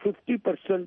50%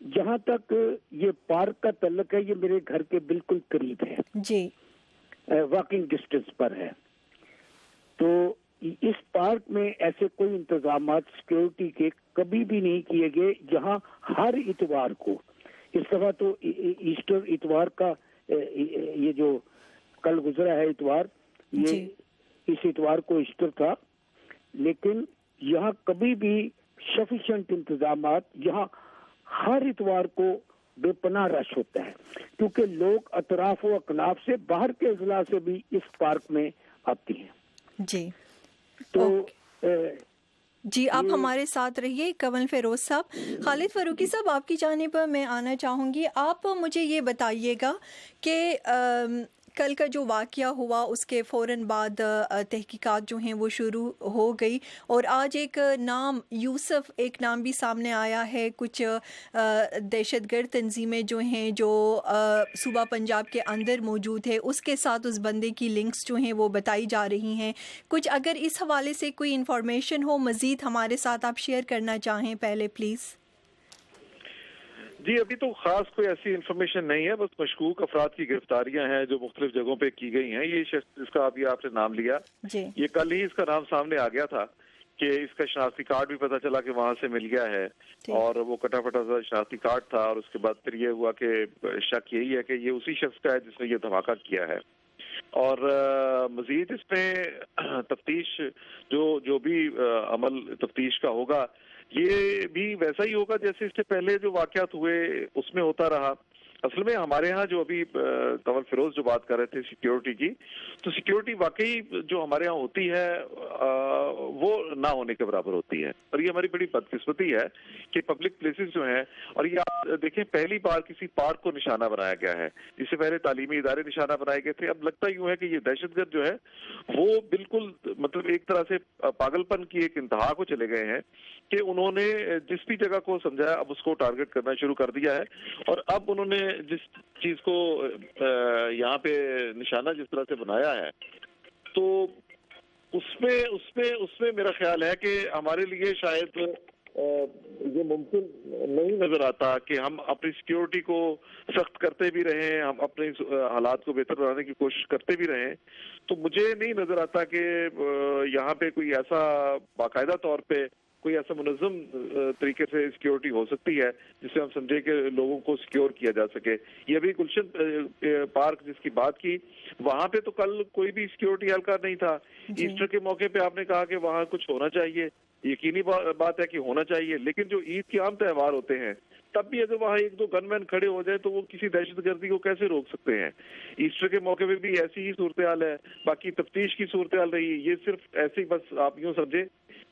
جہاں تک یہ پارک کا تعلق ہے، یہ میرے گھر کے بالکل قریب ہے جی، واکنگ ڈسٹینس پر ہے. تو اس پارک میں ایسے کوئی انتظامات سیکیورٹی کے کبھی بھی نہیں کیے گئے جہاں ہر اتوار کو، اس دفعہ تو ایسٹر اتوار کا یہ جو کل گزرا ہے اتوار، یہ اس اتوار کو ایسٹر تھا، لیکن یہاں کبھی بھی سفیشینٹ انتظامات، یہاں ہر اتوار کو بے پناہ رش ہوتا ہے کیونکہ لوگ اطراف و اکناف سے، باہر کے اضلاع سے بھی اس پارک میں آتی ہیں. جی تو جی، آپ ہمارے ساتھ رہیے کنول فیروز صاحب. خالد فاروقی صاحب، آپ کی جانب میں آنا چاہوں گی. آپ مجھے یہ بتائیے گا کہ کل کا جو واقعہ ہوا اس کے فوراً بعد تحقیقات جو ہیں وہ شروع ہو گئی، اور آج ایک نام یوسف، ایک نام بھی سامنے آیا ہے. کچھ دہشت گرد تنظیمیں جو ہیں جو صوبہ پنجاب کے اندر موجود ہے، اس کے ساتھ اس بندے کی لنکس جو ہیں وہ بتائی جا رہی ہیں. کچھ اگر اس حوالے سے کوئی انفارمیشن ہو مزید ہمارے ساتھ آپ شیئر کرنا چاہیں پہلے پلیز. جی، ابھی تو خاص کوئی ایسی انفارمیشن نہیں ہے، بس مشکوک افراد کی گرفتاریاں ہیں جو مختلف جگہوں پہ کی گئی ہیں. یہ شخص جس کا ابھی آپ نے نام لیا، یہ کل ہی اس کا نام سامنے آ گیا تھا کہ اس کا شناختی کارڈ بھی پتہ چلا کہ وہاں سے مل گیا ہے، اور وہ کٹا پھٹا سا شناختی کارڈ تھا. اور اس کے بعد پھر یہ ہوا کہ شک یہی ہے کہ یہ اسی شخص کا ہے جس نے یہ دھماکہ کیا ہے. اور مزید اس میں تفتیش جو بھی عمل تفتیش کا ہوگا، یہ بھی ویسا ہی ہوگا جیسے اس سے پہلے جو واقعات ہوئے اس میں ہوتا رہا. اصل میں ہمارے ہاں جو ابھی کنول فیروز جو بات کر رہے تھے سیکیورٹی کی، تو سیکیورٹی واقعی جو ہمارے ہاں ہوتی ہے وہ نہ ہونے کے برابر ہوتی ہے. اور یہ ہماری بڑی بدقسمتی ہے کہ پبلک پلیسز جو ہیں، اور یہ آپ دیکھیں پہلی بار کسی پارک کو نشانہ بنایا گیا ہے. اس سے پہلے تعلیمی ادارے نشانہ بنائے گئے تھے. اب لگتا یوں ہے کہ یہ دہشت گرد جو ہے وہ بالکل مطلب ایک طرح سے پاگل پن کی ایک انتہا کو چلے گئے ہیں کہ انہوں نے جس بھی جگہ کو سمجھایا اب اس کو ٹارگٹ کرنا شروع کر دیا ہے. اور اب انہوں نے جس چیز کو یہاں پہ نشانہ جس طرح سے بنایا ہے، تو اس میں میرا خیال ہے کہ ہمارے لیے شاید یہ ممکن نہیں نظر آتا کہ ہم اپنی سیکیورٹی کو سخت کرتے بھی رہیں، ہم اپنے حالات کو بہتر بنانے کی کوشش کرتے بھی رہیں. تو مجھے نہیں نظر آتا کہ یہاں پہ کوئی ایسا باقاعدہ طور پہ کوئی ایسا منظم طریقے سے سیکیورٹی ہو سکتی ہے جس سے ہم سمجھے کہ لوگوں کو سیکیور کیا جا سکے. یہ ابھی گلشن پارک جس کی بات کی، وہاں پہ تو کل کوئی بھی سیکیورٹی اہلکار نہیں تھا. ایسٹر کے موقع پہ آپ نے کہا کہ وہاں کچھ ہونا چاہیے، یقینی بات ہے کہ ہونا چاہیے، لیکن جو عید کے عام تہوار ہوتے ہیں تب بھی اگر وہاں ایک دو گن مین کھڑے ہو جائے تو وہ کسی دہشت گردی کو کیسے روک سکتے ہیں؟ ایسٹر کے موقع پہ بھی ایسی ہی صورتحال ہے. باقی تفتیش کی صورتحال رہی، یہ صرف ایسی بس آپ یوں سمجھے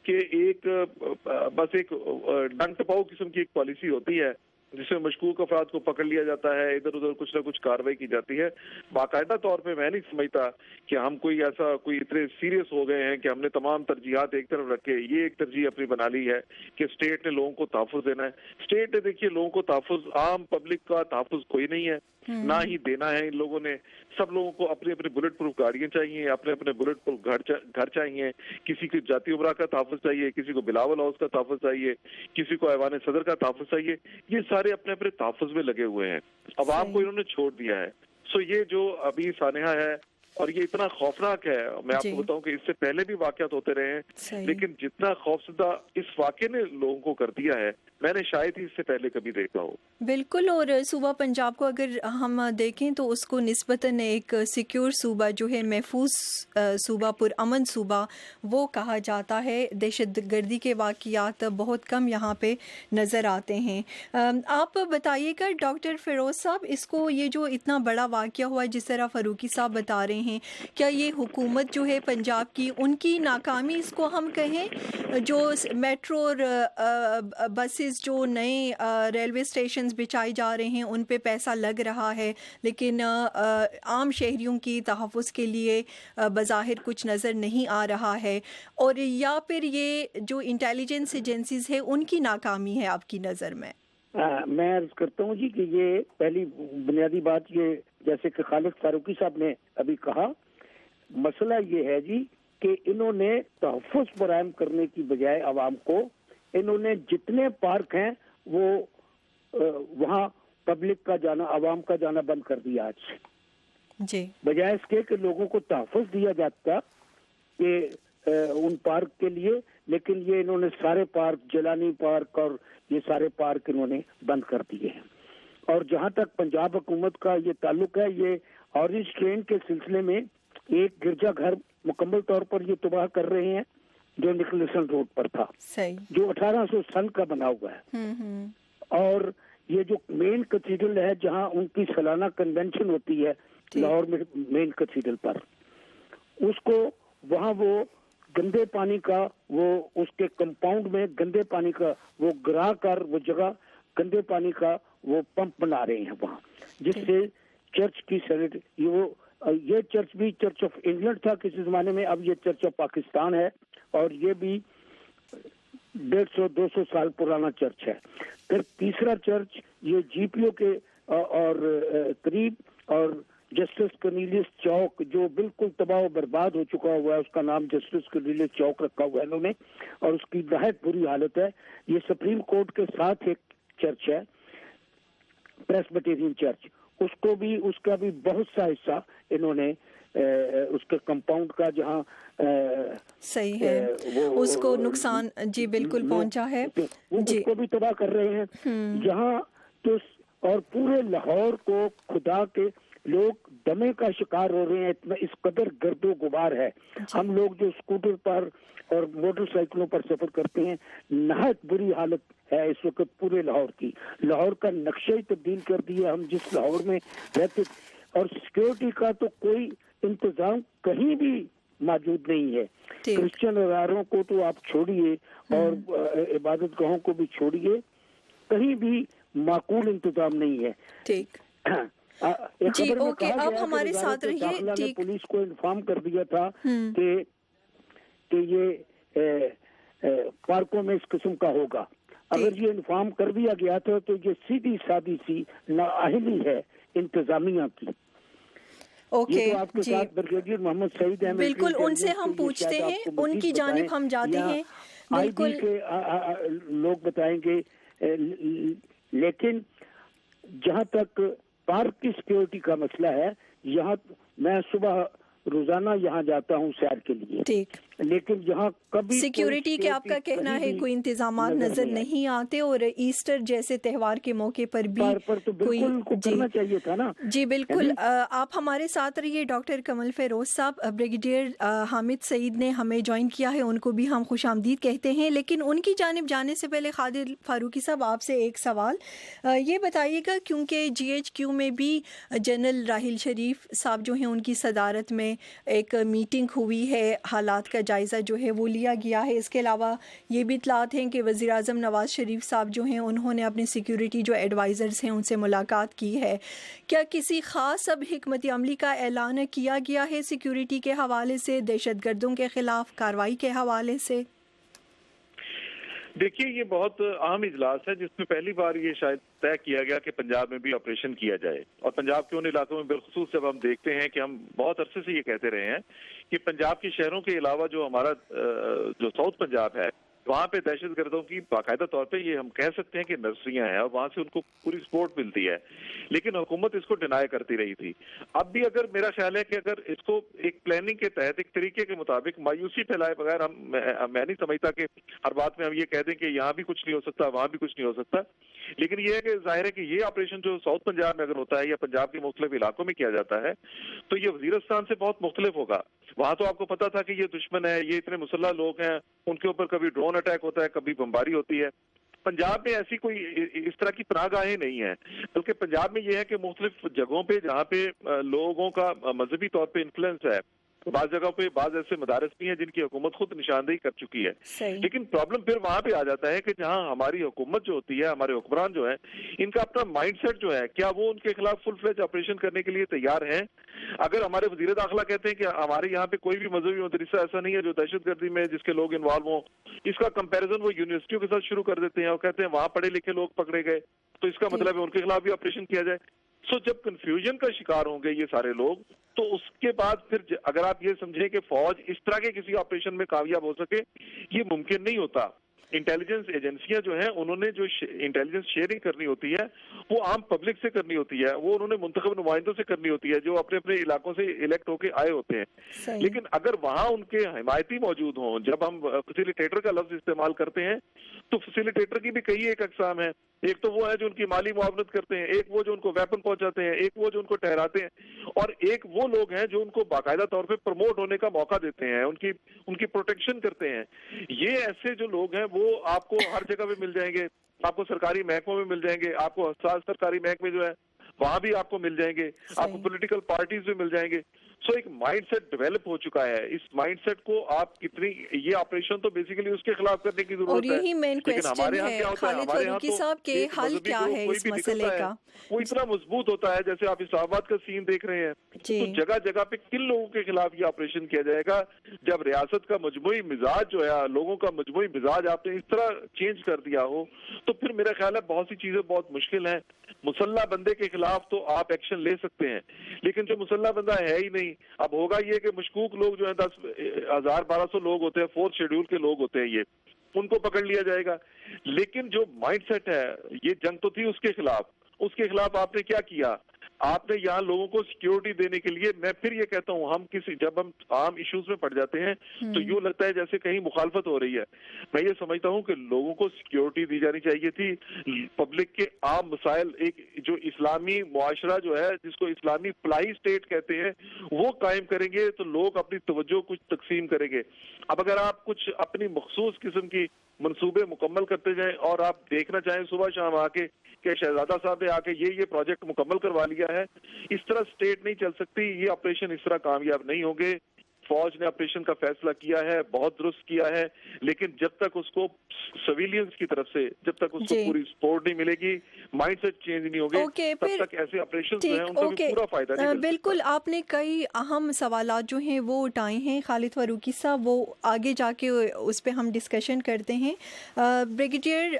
کہ ایک ڈنگ ٹپاؤ قسم کی ایک پالیسی ہوتی ہے جس میں مشکوک افراد کو پکڑ لیا جاتا ہے، ادھر ادھر کچھ نہ کچھ کاروائی کی جاتی ہے. باقاعدہ طور پہ میں نہیں سمجھتا کہ ہم کوئی اتنے سیریس ہو گئے ہیں کہ ہم نے تمام ترجیحات ایک طرف رکھے. یہ ایک ترجیح اپنی بنا لی ہے کہ اسٹیٹ نے لوگوں کو تحفظ دینا ہے. اسٹیٹ نے دیکھیے لوگوں کو تحفظ، عام پبلک کا تحفظ کوئی نہیں ہے، نہ ہی دینا ہے ان لوگوں نے. سب لوگوں کو اپنے اپنے بلٹ پروف گاڑیاں چاہیے، اپنے اپنے بلٹ پروف گھر چاہیے. کسی کو جاتی عمرہ کا تحفظ چاہیے، کسی کو بلاول ہاؤس کا تحفظ چاہیے، کسی کو ایوان صدر کا تحفظ چاہیے. یہ سارے اپنے اپنے تحفظ میں لگے ہوئے ہیں. عوام کو انہوں نے چھوڑ دیا ہے. سو یہ جو ابھی سانحہ ہے اور یہ اتنا خوفناک ہے. میں آپ کو بتاؤں کہ اس سے پہلے بھی واقعات ہوتے رہے ہیں، لیکن جتنا خوفزدہ اس واقعے نے لوگوں کو کر دیا ہے میں نے شاید ہی اس سے پہلے کبھی دیکھا ہو. بالکل. اور صوبہ پنجاب کو اگر ہم دیکھیں تو اس کو نسبتاً ایک سیکیور صوبہ جو ہے، محفوظ صوبہ، پرامن صوبہ وہ کہا جاتا ہے. دہشت گردی کے واقعات بہت کم یہاں پہ نظر آتے ہیں. آپ بتائیے گا ڈاکٹر فیروز صاحب، اس کو یہ جو اتنا بڑا واقعہ ہوا جس طرح فاروقی صاحب بتا رہے ہیں، کیا یہ حکومت جو ہے پنجاب کی، ان کی ناکامی اس کو ہم کہیں؟ جو میٹرو اور بسز جو نئے ریلوے اسٹیشنز بچائے جا رہے ہیں ان پہ پیسہ لگ رہا ہے، لیکن عام شہریوں کی تحفظ کے لیے بظاہر کچھ نظر نہیں آ رہا ہے، اور یا پھر یہ جو انٹیلیجنس ایجنسیز ہیں ان کی ناکامی ہے آپ کی نظر میں؟ میں عرض کرتا ہوں جی کہ یہ پہلی بنیادی بات، یہ جیسے کہ خالد فاروقی صاحب نے ابھی کہا، مسئلہ یہ ہے جی کہ انہوں نے تحفظ فراہم کرنے کی بجائے عوام کو، انہوں نے جتنے پارک ہیں وہ وہاں پبلک کا جانا، عوام کا جانا بند کر دیا آج سے جی، بجائے اس کے کہ لوگوں کو تحفظ دیا جاتا کہ ان پارک کے لیے، لیکن یہ انہوں نے سارے پارک، جیلانی پارک اور یہ سارے پارک انہوں نے بند کر دیے ہیں۔ اور جہاں تک پنجاب حکومت کا یہ تعلق ہے، یہ اورنج ٹرین کے سلسلے میں ایک گرجا گھر مکمل طور پر یہ تباہ کر رہے ہیں جو نکلسن روڈ پر تھا، جو 1800 سن کا بنا ہوا ہے۔ اور یہ جو مین کیتھیڈرل ہے جہاں ان کی سالانہ کنونشن ہوتی ہے لاہور میں مین کیتھیڈرل پر، اس کو وہاں وہ گندے پانی کا، وہ اس کے کمپاؤنڈ میں گندے پانی کا وہ گرا کر وہ جگہ گندے پانی کا وہ پمپ بنا رہے ہیں وہاں، جس سے چرچ کی یہ چرچ بھی چرچ آف انگلینڈ تھا کسی زمانے میں، اب یہ چرچ آف پاکستان ہے، اور یہ بھی 150-200 سال پرانا چرچ ہے۔ پھر تیسرا چرچ یہ جی پی او کے اور قریب، اور جسٹس کرنیلیس چوک جو بالکل تباہ و برباد ہو چکا ہوا ہے، اس کا نام جسٹس کرنیلیس چوک رکھا ہوا ہے انہوں نے، اور اس کی نہایت بری حالت ہے۔ یہ سپریم کورٹ کے ساتھ ایک چرچ ہے، پریسبیٹیرین چرچ، اس کا بھی بہت سا حصہ انہوں نے اس کے کمپاؤنڈ کا جہاں صحیح ہے اس کو نقصان جی بالکل پہنچا ہے، اس کو بھی تباہ کر رہے ہیں جہاں تو، اور پورے لاہور کو خدا کے لوگ دمے کا شکار ہو رہے ہیں، اتنا اس قدر گرد و غبار ہے۔ ہم لوگ جو اسکوٹر پر اور موٹر سائیکلوں پر سفر کرتے ہیں، نہایت بری حالت ہے اس وقت پورے لاہور کی۔ لاہور کا نقشہ ہی تبدیل کر دیا ہم جس لاہور میں رہتے، اور سیکیورٹی کا تو کوئی انتظام کہیں بھی موجود نہیں ہے۔ کرسچن اداروں کو تو آپ چھوڑیے اور عبادت گاہوں کو بھی چھوڑیے، کہیں بھی معقول انتظام نہیں ہے۔ ٹھیک جی، اوکے، آپ ہمارے ساتھ رہیے۔ پولیس کو انفارم کر دیا تھا کہ یہ پارکوں میں اس قسم کا ہوگا۔ اگر یہ انفارم کر دیا گیا تھا تو یہ سیدھی سادی سی نااہلی ہے انتظامیہ کی۔ اوکے آپ کے ساتھ بریگیڈیئر محمد سعید احمد، بالکل ان سے ہم پوچھتے ہیں، ان کی جانب ہم جاتے ہیں، بالکل لوگ بتائیں گے۔ لیکن جہاں تک پارک کی سیکیورٹی کا مسئلہ ہے، یہاں میں صبح روزانہ یہاں جاتا ہوں سیر کے لیے، لیکن جہاں کبھی سیکیورٹی کے آپ کا کہنا ہے کوئی انتظامات نظر نہیں آتے، اور ایسٹر جیسے تہوار کے موقع پر بھی کوئی کرنا چاہیے تھا نا۔ جی بالکل، آپ ہمارے ساتھ رہیے۔ ڈاکٹر کمل فیروز صاحب، بریگیڈیئر حامد سعید نے ہمیں جوائن کیا ہے، ان کو بھی ہم خوش آمدید کہتے ہیں، لیکن ان کی جانب جانے سے پہلے خالد فاروقی صاحب آپ سے ایک سوال یہ بتائیے گا، کیونکہ جی ایچ کیو میں بھی جنرل راحیل شریف صاحب جو ہیں ان کی صدارت میں ایک میٹنگ ہوئی ہے، حالات کا جائزہ جو ہے وہ لیا گیا ہے۔ اس کے علاوہ یہ بھی اطلاعات ہیں کہ وزیر اعظم نواز شریف صاحب جو ہیں انہوں نے اپنے سیکیورٹی جو ایڈوائزرز ہیں ان سے ملاقات کی ہے۔ کیا کسی خاص اب حکمت عملی کا اعلان کیا گیا ہے سیکیورٹی کے حوالے سے، دہشت گردوں کے خلاف کارروائی کے حوالے سے؟ دیکھیے، یہ بہت اہم اجلاس ہے جس میں پہلی بار یہ شاید طے کیا گیا کہ پنجاب میں بھی آپریشن کیا جائے، اور پنجاب کے ان علاقوں میں بالخصوص جب ہم دیکھتے ہیں کہ ہم بہت عرصے سے یہ کہتے رہے ہیں کہ پنجاب کے شہروں کے علاوہ جو ہمارا جو ساؤتھ پنجاب ہے، وہاں پہ دہشت گردوں کی باقاعدہ طور پہ یہ ہم کہہ سکتے ہیں کہ نرسریاں ہیں، اور وہاں سے ان کو پوری سپورٹ ملتی ہے، لیکن حکومت اس کو ڈینائی کرتی رہی تھی۔ اب بھی اگر میرا خیال ہے کہ اگر اس کو ایک پلاننگ کے تحت، ایک طریقے کے مطابق مایوسی پھیلائے بغیر میں نہیں سمجھتا کہ ہر بات میں ہم یہ کہہ دیں کہ یہاں بھی کچھ نہیں ہو سکتا، وہاں بھی کچھ نہیں ہو سکتا، لیکن یہ ہے کہ ظاہر ہے کہ یہ آپریشن جو ساؤتھ پنجاب میں اگر ہوتا ہے یا پنجاب کے مختلف علاقوں میں کیا جاتا ہے تو یہ وزیرستان سے بہت مختلف ہوگا۔ وہاں تو آپ کو پتا تھا کہ یہ دشمن ہے، یہ اتنے مسلح لوگ ہیں، ان کے اوپر کبھی ڈرون اٹیک ہوتا ہے، کبھی بمباری ہوتی ہے۔ پنجاب میں ایسی کوئی اس طرح کی پناہ گاہیں نہیں ہیں، بلکہ پنجاب میں یہ ہے کہ مختلف جگہوں پہ جہاں پہ لوگوں کا مذہبی طور پہ انفلوئنس ہے، بعض جگہوں پہ بعض ایسے مدارس بھی ہیں جن کی حکومت خود نشاندہی کر چکی ہے، لیکن پرابلم پھر وہاں پہ آ جاتا ہے کہ جہاں ہماری حکومت جو ہوتی ہے، ہمارے حکمران جو ہیں، ان کا اپنا مائنڈ سیٹ جو ہے، کیا وہ ان کے خلاف فل فلیج آپریشن کرنے کے لیے تیار ہیں؟ اگر ہمارے وزیر داخلہ کہتے ہیں کہ ہمارے یہاں پہ کوئی بھی مذہبی مدرسہ ایسا نہیں ہے جو دہشت گردی میں جس کے لوگ انوالو ہوں، اس کا کمپیریزن وہ یونیورسٹیوں کے ساتھ شروع کر دیتے ہیں اور کہتے ہیں وہاں پڑھے لکھے لوگ پکڑے گئے تو اس کا مطلب ہے ان کے خلاف بھی آپریشن کیا جائے۔ جب کنفیوژن کا شکار ہوں گے یہ سارے لوگ، تو اس کے بعد پھر اگر آپ یہ سمجھیں کہ فوج اس طرح کے کسی آپریشن میں کامیاب ہو سکے، یہ ممکن نہیں ہوتا۔ انٹیلیجنس ایجنسیاں جو ہیں انہوں نے جو انٹیلیجنس شیئرنگ کرنی ہوتی ہے وہ عام پبلک سے کرنی ہوتی ہے, وہ انہوں نے منتخب نمائندوں سے کرنی ہوتی ہے جو اپنے اپنے علاقوں سے الیکٹ ہو کے آئے ہوتے ہیں. لیکن اگر وہاں ان کے حمایتی موجود ہوں, جب ہم فیسیلیٹیٹر کا لفظ استعمال کرتے ہیں تو فیسیلیٹیٹر کی بھی کئی ایک اقسام ہیں. ایک تو وہ ہے جو ان کی مالی معاونت کرتے ہیں, ایک وہ جو ان کو ویپن پہنچاتے ہیں, ایک وہ جو ان کو ٹھہراتے ہیں, اور ایک وہ لوگ ہیں جو ان کو باقاعدہ طور پہ پروموٹ ہونے کا موقع دیتے ہیں, ان کی پروٹیکشن کرتے ہیں. یہ ایسے جو لوگ ہیں وہ آپ کو ہر جگہ پہ مل جائیں گے, آپ کو سرکاری محکموں میں مل جائیں گے, آپ کو حساس سرکاری محکمے جو ہے وہاں بھی آپ کو مل جائیں گے, آپ کو پولیٹیکل پارٹیز بھی مل جائیں گے. سو ایک مائنڈ سیٹ ڈیولپ ہو چکا ہے. اس مائنڈ سیٹ کو آپ کتنی, یہ آپریشن تو بیسیکلی اس کے خلاف کرنے کی ضرورت ہے. اور یہی مین کوسچن ہے خالد فاروقی صاحب کے حل کیا ہے اس مسئلے کا؟ وہ اتنا مضبوط ہوتا ہے, جیسے آپ اسلام آباد کا سین دیکھ رہے ہیں, تو جگہ جگہ پہ کن لوگوں کے خلاف یہ آپریشن کیا جائے گا جب ریاست کا مجموعی مزاج جو ہے, لوگوں کا مجموعی مزاج آپ نے اس طرح چینج کر دیا ہو, تو پھر میرا خیال ہے بہت سی چیزیں بہت مشکل ہیں. مسلح بندے کے خلاف تو آپ ایکشن لے سکتے ہیں, لیکن جو مسلح بندہ ہے ہی نہیں, اب ہوگا یہ کہ مشکوک لوگ جو ہیں 10,000-1,200 لوگ ہوتے ہیں, 4th شیڈول کے لوگ ہوتے ہیں, یہ ان کو پکڑ لیا جائے گا. لیکن جو مائنڈ سیٹ ہے, یہ جنگ تو تھی اس کے خلاف آپ نے کیا کیا؟ آپ نے یہاں لوگوں کو سیکیورٹی دینے کے لیے, میں پھر یہ کہتا ہوں, جب ہم عام ایشوز میں پڑ جاتے ہیں تو یوں لگتا ہے جیسے کہیں مخالفت ہو رہی ہے. میں یہ سمجھتا ہوں کہ لوگوں کو سیکیورٹی دی جانی چاہیے تھی. پبلک کے عام مسائل, ایک جو اسلامی معاشرہ جو ہے جس کو اسلامی فلاحی اسٹیٹ کہتے ہیں, وہ قائم کریں گے تو لوگ اپنی توجہ کچھ تقسیم کریں گے. اب اگر آپ کچھ اپنی مخصوص قسم کی منصوبے مکمل کرتے جائیں اور آپ دیکھنا چاہیں صبح شام آ کے کہ شہزادہ صاحب نے آ کے یہ پروجیکٹ مکمل کروا لیا ہے, اس طرح سٹیٹ نہیں چل سکتی. یہ آپریشن اس طرح کامیاب نہیں ہوں گے. فوج نے آپریشن کا فیصلہ کیا ہے, بہت درست کیا ہے, لیکن جب تک اس کو سویلینز کی طرف سے, جب تک اس کو پوری سپورٹ نہیں ملے گی, مائنڈ سیٹ چینج نہیں ہوگے, تب تک ایسے آپریشن جو ہیں ان سے بھی پورا فائدہ نہیں مل سکتا. بالکل, آپ نے کئی اہم سوالات جو ہیں وہ اٹھائے ہیں خالد فاروقی صاحب, وہ آگے جا کے اس پہ ہم ڈسکشن کرتے ہیں. بریگیڈیئر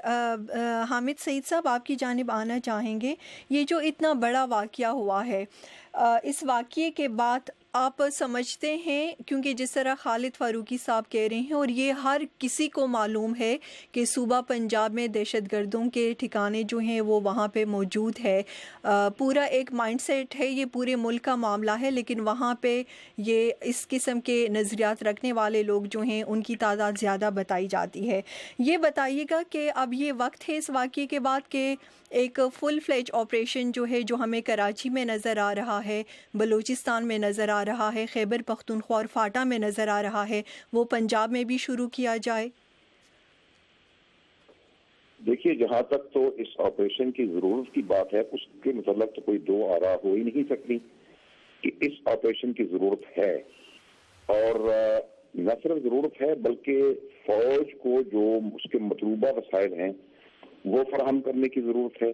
حامد سعید صاحب, آپ کی جانب آنا چاہیں گے. یہ جو اتنا بڑا واقعہ ہوا ہے, اس واقعے کے بعد آپ سمجھتے ہیں, کیونکہ جس طرح خالد فاروقی صاحب کہہ رہے ہیں اور یہ ہر کسی کو معلوم ہے کہ صوبہ پنجاب میں دہشت گردوں کے ٹھکانے جو ہیں وہ وہاں پہ موجود ہے, پورا ایک مائنڈ سیٹ ہے, یہ پورے ملک کا معاملہ ہے, لیکن وہاں پہ یہ اس قسم کے نظریات رکھنے والے لوگ جو ہیں ان کی تعداد زیادہ بتائی جاتی ہے. یہ بتائیے گا کہ اب یہ وقت ہے اس واقعے کے بعد کہ ایک فل فلیج آپریشن جو ہے, جو ہمیں کراچی میں نظر آ رہا ہے, بلوچستان میں نظر آ رہا ہے, خیبر پختونخوا اور فاٹا میں نظر آ رہا ہے, وہ پنجاب میں بھی شروع کیا جائے؟ دیکھیے, جہاں تک تو اس آپریشن کی ضرورت کی بات ہے, اس کے متعلق تو کوئی دو آرا ہو ہی نہیں سکتی کہ اس آپریشن کی ضرورت ہے. اور نہ صرف ضرورت ہے بلکہ فوج کو جو اس کے مطلوبہ وسائل ہیں وہ فراہم کرنے کی ضرورت ہے.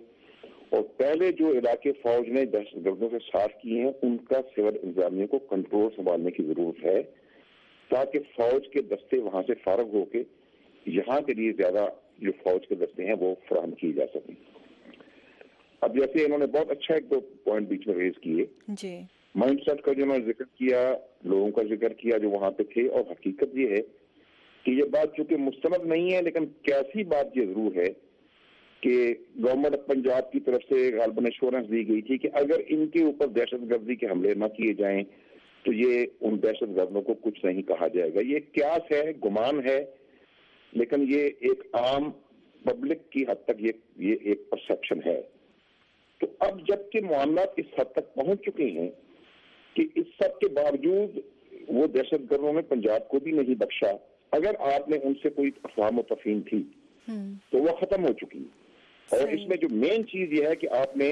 اور پہلے جو علاقے فوج نے دہشت گردوں سے صاف کیے ہیں ان کا سول انتظامیہ کو کنٹرول سنبھالنے کی ضرورت ہے, تاکہ فوج کے دستے وہاں سے فارغ ہو کے یہاں کے لیے زیادہ جو فوج کے دستے ہیں وہ فراہم کیے جا سکیں. اب جیسے انہوں نے بہت اچھا ایک دو پوائنٹ بیچ میں ریز کیے, مائنڈ سیٹ کا جو انہوں نے ذکر کیا, لوگوں کا ذکر کیا جو وہاں پہ تھے, اور حقیقت یہ ہے کہ یہ بات چونکہ مستند نہیں ہے لیکن کیسی بات یہ ضرور ہے کہ گورنمنٹ آف پنجاب کی طرف سے غالباً ایشورنس دی گئی تھی کہ اگر ان کے اوپر دہشت گردی کے حملے نہ کیے جائیں تو یہ ان دہشت گردوں کو کچھ نہیں کہا جائے گا. یہ قیاس ہے, گمان ہے, لیکن یہ ایک عام پبلک کی حد تک یہ ایک پرسپشن ہے. تو اب جب کہ معاملات اس حد تک پہنچ چکے ہیں کہ اس سب کے باوجود وہ دہشت گردوں نے پنجاب کو بھی نہیں بخشا, اگر آپ نے ان سے کوئی افہام و تفہیم تھی تو وہ ختم ہو چکی. اور اس میں جو مین چیز یہ ہے کہ آپ نے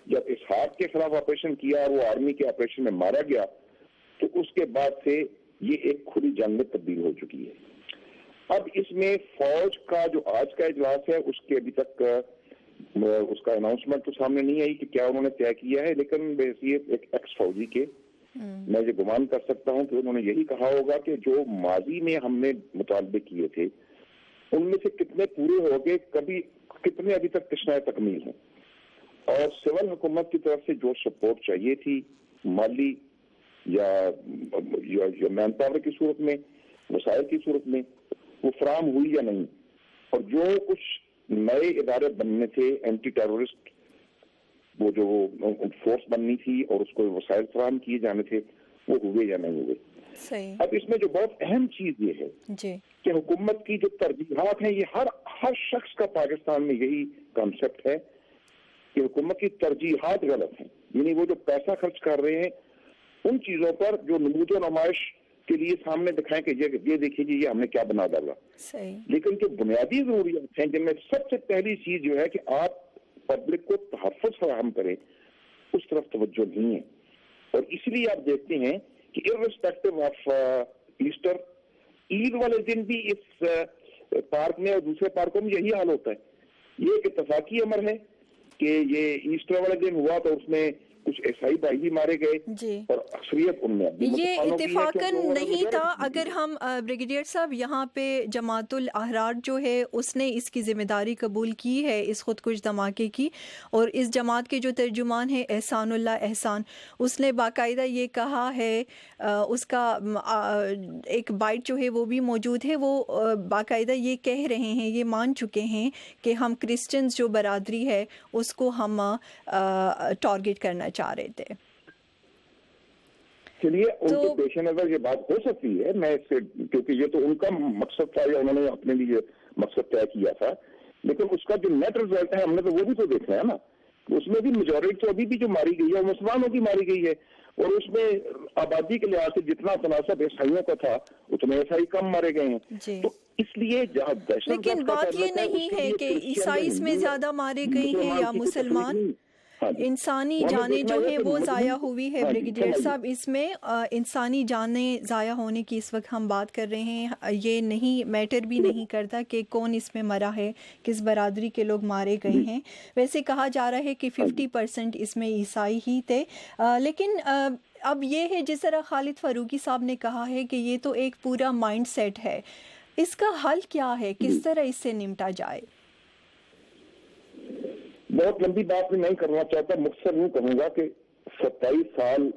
جب اسحاق کے خلاف آپریشن کیا اور وہ آرمی کے آپریشن میں مارا گیا تو اس کے بعد سے یہ ایک کھلی جنگ میں تبدیل ہو چکی ہے. اب اس میں فوج کا جو آج کا اجلاس ہے اس کے ابھی تک اس کا اناؤنسمنٹ تو سامنے نہیں آئی کہ کیا انہوں نے طے کیا ہے, لیکن بحیثیت ایک ایکس فوجی کے میں یہ گمان کر سکتا ہوں کہ انہوں نے یہی کہا ہوگا کہ جو ماضی میں ہم نے مطالبے کیے تھے ان میں سے کتنے پورے ہو گئے, کتنے ابھی تک تشنہ تکمیل ہیں, اور سول حکومت کی طرف سے جو سپورٹ چاہیے تھی مالی یا مین پاور کی صورت میں, وسائل کی صورت میں, وہ فراہم ہوئی یا نہیں. اور جو کچھ نئے ادارے بننے تھے، اینٹی ٹیرورسٹ وہ جو فورس بننی تھی اور اس کو وسائل فراہم کیے جانے تھے، وہ ہوئے یا نہیں ہوئے. اب اس میں جو بہت اہم چیز یہ ہے کہ حکومت کی جو ترجیحات ہیں، یہ ہر شخص کا پاکستان میں یہی کانسیپٹ ہے کہ حکومت کی ترجیحات غلط ہیں. یعنی وہ جو پیسہ خرچ کر رہے ہیں ان چیزوں پر جو نمود و نمائش کے لیے سامنے دکھائیں کہ یہ دیکھیے جی یہ ہم نے کیا بنا ڈالا. لیکن جو بنیادی ضروریات ہیں جن میں سب سے پہلی چیز جو ہے کہ آپ پبلک کو تحفظ فراہم کریں، اس طرف توجہ نہیں ہے. اور اس لیے آپ دیکھتے ہیں کہ ارسپیکٹو آف ایسٹر، عید والے دن بھی اس پارک میں اور دوسرے پارکوں میں یہی حال ہوتا ہے. یہ ایک اتفاقی امر ہے کہ یہ ایسٹر والے دن ہوا تو اس میں کچھ عیسائی بھائی بھی مارے گئے اور اکثریت ان میں یہ اتفاقاً نہیں تھا. اگر ہم بریگیڈیئر صاحب یہاں پہ جماعت الاحرار جو ہے اس نے اس کی ذمہ داری قبول کی ہے اس خودکش دھماکے کی، اور اس جماعت کے جو ترجمان ہیں احسان اللہ احسان، اس نے باقاعدہ یہ کہا ہے، اس کا ایک بائٹ جو ہے وہ بھی موجود ہے، وہ باقاعدہ یہ کہہ رہے ہیں، یہ مان چکے ہیں کہ ہم کرسچنز جو برادری ہے اس کو ہم ٹارگٹ کرنا چاہ رہے تھے. چلیے ان کے پیش نظر یہ بات ہو سکتی ہے، میں اس سے کیونکہ یہ تو ان کا مقصد تھا یا انہوں نے اپنے لیے مقصد طے کیا تھا، لیکن اس کا جو نیٹ رزلٹ ہے ہم نے تو وہ بھی تو دیکھنا ہے نا. اس میں بھی میجورٹی تو ابھی بھی جو ماری گئی ہے مسلمانوں کی ماری گئی ہے، اور اس میں آبادی کے لحاظ سے جتنا تناسب عیسائیوں کا تھا اتنے عیسائی کم مارے گئے ہیں. تو اس لیے جہاں دہشت گرد، لیکن بات یہ نہیں ہے کہ عیسائی اس میں زیادہ مارے گئے ہیں یا مسلمان، انسانی جانیں جو ہیں وہ ضائع ہوئی ہے. بریگیڈیئر صاحب اس میں انسانی جانیں ضائع ہونے کی اس وقت ہم بات کر رہے ہیں. یہ نہیں میٹر بھی نہیں کرتا کہ کون اس میں مرا ہے، کس برادری کے لوگ مارے گئے ہیں. ویسے کہا جا رہا ہے کہ 50% اس میں عیسائی ہی تھے، لیکن اب یہ ہے جس طرح خالد فاروقی صاحب نے کہا ہے کہ یہ تو ایک پورا مائنڈ سیٹ ہے. اس کا حل کیا ہے، کس طرح اس سے نمٹا جائے؟ بہت لمبی بات میں نہیں کرنا چاہتا، مختصر یوں کہوں گا کہ 27 سال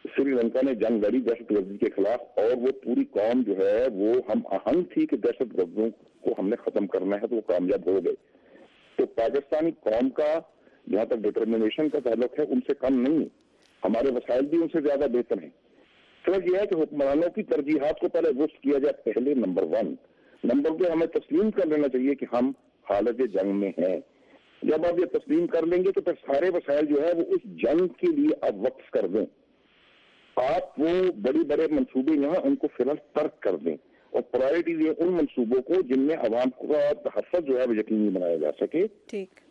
سری لنکا نے جنگ لڑی دہشت گردی کے خلاف، اور وہ پوری قوم جو ہے وہ ہم آہنگ تھی کہ دہشت گردوں کو ہم نے ختم کرنا ہے، تو وہ کامیاب ہو گئے. تو پاکستانی قوم کا جہاں تک ڈٹرمنیشن کا تعلق ہے ان سے کم نہیں، ہمارے وسائل بھی ان سے زیادہ بہتر ہیں. فرق یہ ہے کہ حکمرانوں کی ترجیحات کو پہلے درست کیا جائے، پہلے نمبر 1. نمبر 2 ہمیں تسلیم کر لینا چاہیے کہ ہم حالت جنگ میں ہیں. جب آپ یہ تسلیم کر لیں گے تو پھر سارے وسائل جو ہے وہ اس جنگ کے لیے آپ وقف کر دیں. آپ وہ بڑے منصوبے جو ہیں ان کو فی الحال ترک کر دیں اور پرائرٹی دیں ان منصوبوں کو جن میں عوام کا تحفظ جو ہے وہ یقینی بنایا جا سکے.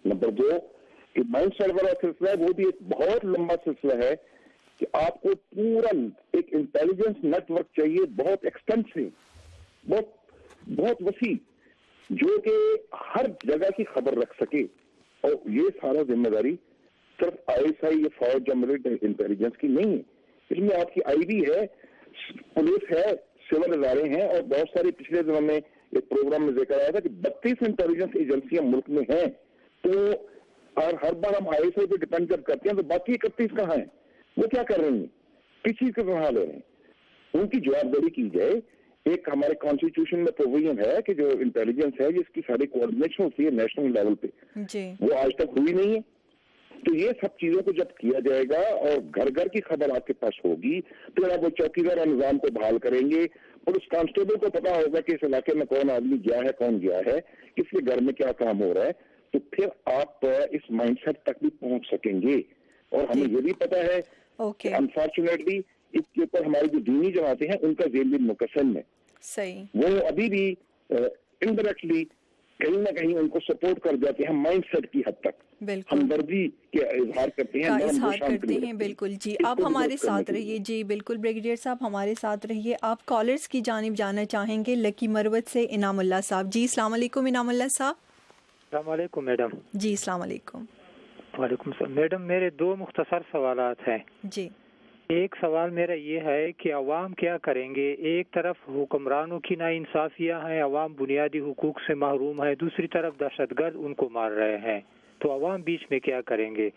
نمبر 2 کہ مائنڈ سیٹ والا سلسلہ ہے وہ بھی ایک بہت لمبا سلسلہ ہے کہ آپ کو پورا ایک انٹیلیجنس نیٹ ورک چاہیے، بہت ایکسٹینسو، بہت وسیع، جو کہ ہر جگہ کی خبر رکھ سکے. اور یہ سارا ذمہ داری صرف ISI یا فوج یا ملٹری انٹیلیجنس کی نہیں ہے، اس میں آپ کی IB ہے، پولیس ہے، سول ادارے ہیں، اور بہت ساری پچھلے دنوں میں ایک پروگرام میں ذکر آیا تھا کہ 32 انٹیلیجنس ایجنسیاں ملک میں ہیں. تو ہر بار ہم ISI پہ ڈپینڈ جب کرتے ہیں تو باقی 31 کہاں ہیں، وہ کیا کر رہی ہیں، کس چیز کا سنبھال لے رہے ہیں، ان کی جواب داری کی جائے. ایک ہمارے کانسٹیٹیوشن میں پروویژن ہے کہ جو انٹیلیجنس ہے جس کی ساری کوآرڈینیشن ہوتی ہے نیشنل لیول پہ، وہ آج تک ہوئی نہیں ہے. تو یہ سب چیزوں کو جب کیا جائے گا اور گھر گھر کی خبر آپ کے پاس ہوگی تو آپ وہ چوکیدار نظام کو بحال کریں گے اور اس کانسٹیبل کو پتا ہوگا کہ اس علاقے میں کون آدمی گیا ہے، کون گیا ہے، کس کے گھر میں کیا کام ہو رہا ہے. تو پھر آپ اس مائنڈ سیٹ تک بھی پہنچ سکیں گے. اور ہمیں یہ بھی پتا ہے کہ انفارچونیٹلی اس کے اوپر ہماری جو دینی جماعتیں ہیں ان کا ذیل بھی مقسم ہے. وہ ابھی بھی انڈائریکٹلی کہیں نہ کہیں ان کو سپورٹ کر جاتے ہیں مائنڈ سیٹ کی حد تک، ہمدردی کے اظہار کرتے ہیں. بالکل جی، آپ ہمارے ساتھ رہیے. جی بالکل بریگیڈیئر صاحب ہمارے ساتھ رہیے. آپ کالرز کی جانب جانا چاہیں گے. لکی مروت سے انعام اللہ صاحب. جی السلام علیکم انعام اللہ صاحب. السلام علیکم میڈم. جی السلام علیکم. وعلیکم السلام. میڈم میرے 2 مختصر سوالات ہیں. جی. ایک سوال میرا یہ ہے کہ عوام کیا کریں گے؟ ایک طرف حکمرانوں کی ناانصافیاں ہیں، عوام بنیادی حقوق سے محروم ہے، دوسری طرف دہشت گرد ان کو مار رہے ہیں، تو عوام بیچ میں کیا کریں گے؟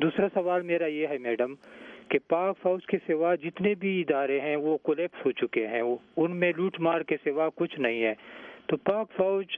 دوسرا سوال میرا یہ ہے میڈم کہ پاک فوج کے سوا جتنے بھی ادارے ہیں وہ کولیپس ہو چکے ہیں، ان میں لوٹ مار کے سوا کچھ نہیں ہے. تو پاک فوج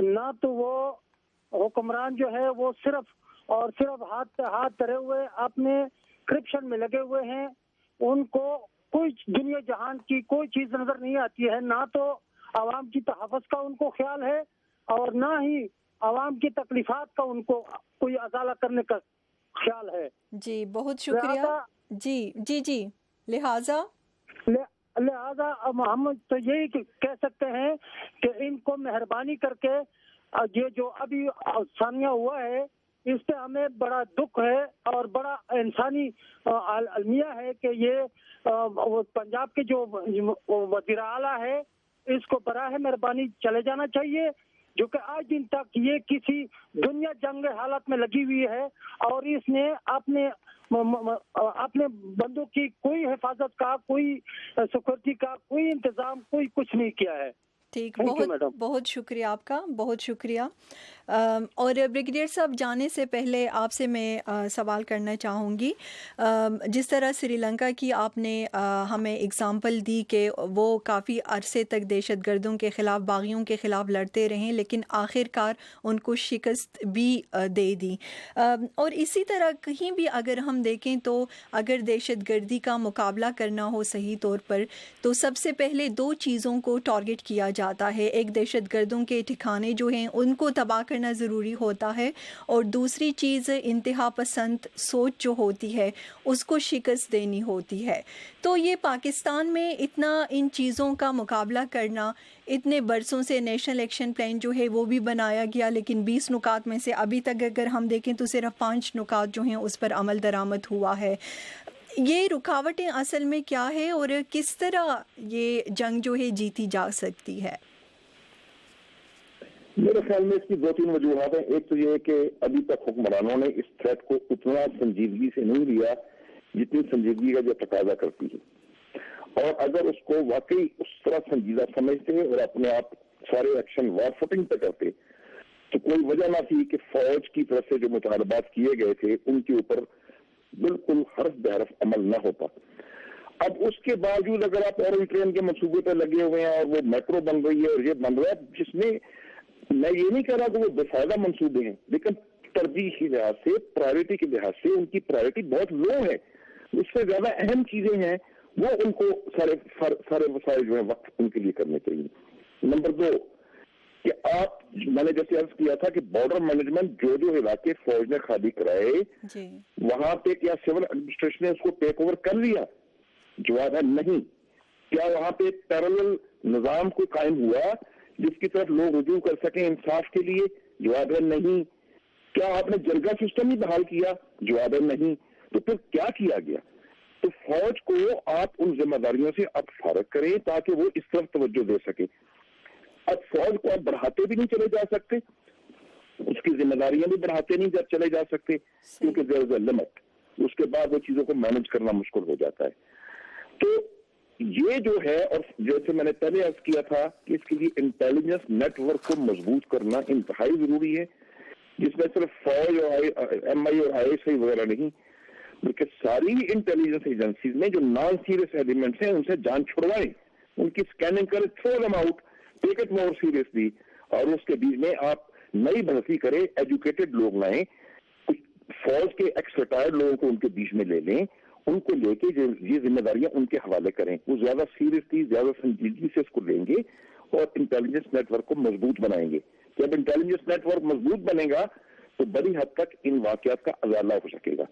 نہ تو وہ حکمران جو ہے وہ صرف اور صرف ہاتھ پہ ہاتھ دھرے ہوئے اپنے کرپشن میں لگے ہوئے ہیں، ان کو کوئی دنیا جہان کی کوئی چیز نظر نہیں آتی ہے، نہ تو عوام کی تحفظ کا ان کو خیال ہے اور نہ ہی عوام کی تکلیفات کا ان کو کوئی ازالہ کرنے کا خیال ہے۔ جی بہت شکریہ۔ جی لہٰذا ہم تو یہی کہہ سکتے ہیں کہ ان کو مہربانی کر کے یہ جو ابھی ثانیہ ہوا ہے اس پہ ہمیں بڑا دکھ ہے اور بڑا انسانی المیہ ہے کہ یہ پنجاب کے جو وزیر اعلیٰ ہے اس کو براہ مہربانی چلے جانا چاہیے، جو کہ آج دن تک یہ کسی دنیا جنگ حالت میں لگی ہوئی ہے اور اس نے اپنے بندوں کی کوئی حفاظت کا، کوئی سیکورٹی کا کوئی انتظام، کوئی کچھ نہیں کیا ہے۔ ٹھیک، بہت شکریہ آپ کا، بہت شکریہ۔ اور بریگیڈیئر صاحب جانے سے پہلے آپ سے میں سوال کرنا چاہوں گی، جس طرح سری لنکا کی آپ نے ہمیں اگزامپل دی کہ وہ کافی عرصے تک دہشت گردوں کے خلاف، باغیوں کے خلاف لڑتے رہیں لیکن آخر کار ان کو شکست بھی دے دی، اور اسی طرح کہیں بھی اگر ہم دیکھیں تو اگر دہشت گردی کا مقابلہ کرنا ہو صحیح طور پر تو سب سے پہلے دو چیزوں کو ٹارگٹ کیا جاتا ہے، ایک دہشت گردوں کے ٹھکانے جو ہیں ان کو تباہ کرنا ضروری ہوتا ہے، اور دوسری چیز انتہا پسند سوچ جو ہوتی ہے اس کو شکست دینی ہوتی ہے۔ تو یہ پاکستان میں اتنا ان چیزوں کا مقابلہ کرنا، اتنے برسوں سے نیشنل ایکشن پلان جو ہے وہ بھی بنایا گیا لیکن 20 نکات میں سے ابھی تک اگر ہم دیکھیں تو صرف 5 نکات جو ہیں اس پر عمل درآمد ہوا ہے۔ یہ رکاوٹیں اصل میں کیا ہے اور کس طرح یہ جنگ جو ہے جیتی جا سکتی ہے؟ میرے خیال میں اس کی 2-3 وجوہات ہیں۔ ایک تو یہ ہے کہ ابھی تک حکمرانوں نے اس تھریٹ کو اتنا سنجیدگی سے نہیں لیا جتنی سنجیدگی کا جو تقاضا کرتی ہے، اور اگر اس کو واقعی اس طرح سنجیدہ سمجھتے اور اپنے آپ سارے ایکشن وار فوٹنگ پہ کرتے تو کوئی وجہ نہ تھی کہ فوج کی طرف سے جو مطالبات کیے گئے تھے ان کے اوپر بالکل حرف بحرف عمل نہ ہوتا۔ اب اس کے باوجود اگر آپ اورنج ٹرین کے منصوبے پہ لگے ہوئے ہیں اور وہ میٹرو بن رہی ہے اور یہ بن رہا ہے، جس میں میں یہ نہیں کہہ رہا کہ وہ بے فائدہ منصوبے ہیں، لیکن ترجیح کے لحاظ سے، پرائیورٹی کے لحاظ سے ان کی پرائیورٹی بہت لو ہے، اس سے زیادہ اہم چیزیں ہیں وہ ان کو سارے وسائل جو ہیں وقت ان کے لیے کرنے چاہیے۔ نمبر 2 کہ آپ، میں نے جیسے عرض کیا تھا کہ بارڈر مینجمنٹ جو علاقے فوج نے خالی کرائے وہاں پہ کیا سول ایڈمنسٹریشن نے اس کو ٹیک اوور کر لیا؟ جواب ہے نہیں۔ کیا وہاں پہ پیرالل نظام کو قائم ہوا جس کی طرف لوگ رجوع کر سکیں انصاف کے لیے؟ جواب ہے نہیں۔ کیا آپ نے جرگہ سسٹم ہی بحال کیا؟ جواب ہے نہیں۔ تو پھر کیا کیا گیا؟ تو فوج کو آپ ان ذمہ داریوں سے اب فارغ کریں تاکہ وہ اس طرف توجہ دے سکے۔ اب فوج کو آپ بڑھاتے بھی نہیں چلے جا سکتے، اس کی ذمہ داریاں بھی بڑھاتے نہیں چلے جا سکتے کیونکہ دیر از اے لمٹ، اس کے بعد وہ چیزوں کو مینج کرنا مشکل ہو جاتا ہے۔ تو یہ جو ہے، اور جیسے میں نے پہلے عرض کیا تھا کہ اس کے لیے انٹیلیجنس نیٹ ورک کو مضبوط کرنا انتہائی ضروری ہے، جس میں صرف فوج اور ایم آئی اور آئی ایس آئی وغیرہ نہیں بلکہ ساری انٹیلیجنس ایجنسیز میں جو نان سیریس ایلیمنٹس ہیں ان سے جان چھڑوائیں، ان کی اسکیننگ کریں، through them out, take it more seriously, اور اس کے بیچ میں آپ نئی بھرتی کریں، ایجوکیٹڈ لوگ لائیں، فوج کے ایکس ریٹائرڈ لوگوں کو ان کے بیچ میں لے لیں، ان کو لے کے یہ ذمہ داریاں ان کے حوالے کریں، وہ زیادہ سیریسلی، زیادہ سنجیدگی سے اس کو لیں گے اور انٹیلیجنس نیٹ ورک کو مضبوط بنائیں گے۔ جب انٹیلیجنس نیٹ ورک مضبوط بنے گا تو بڑی حد تک ان واقعات کا ازالہ ہو سکے گا۔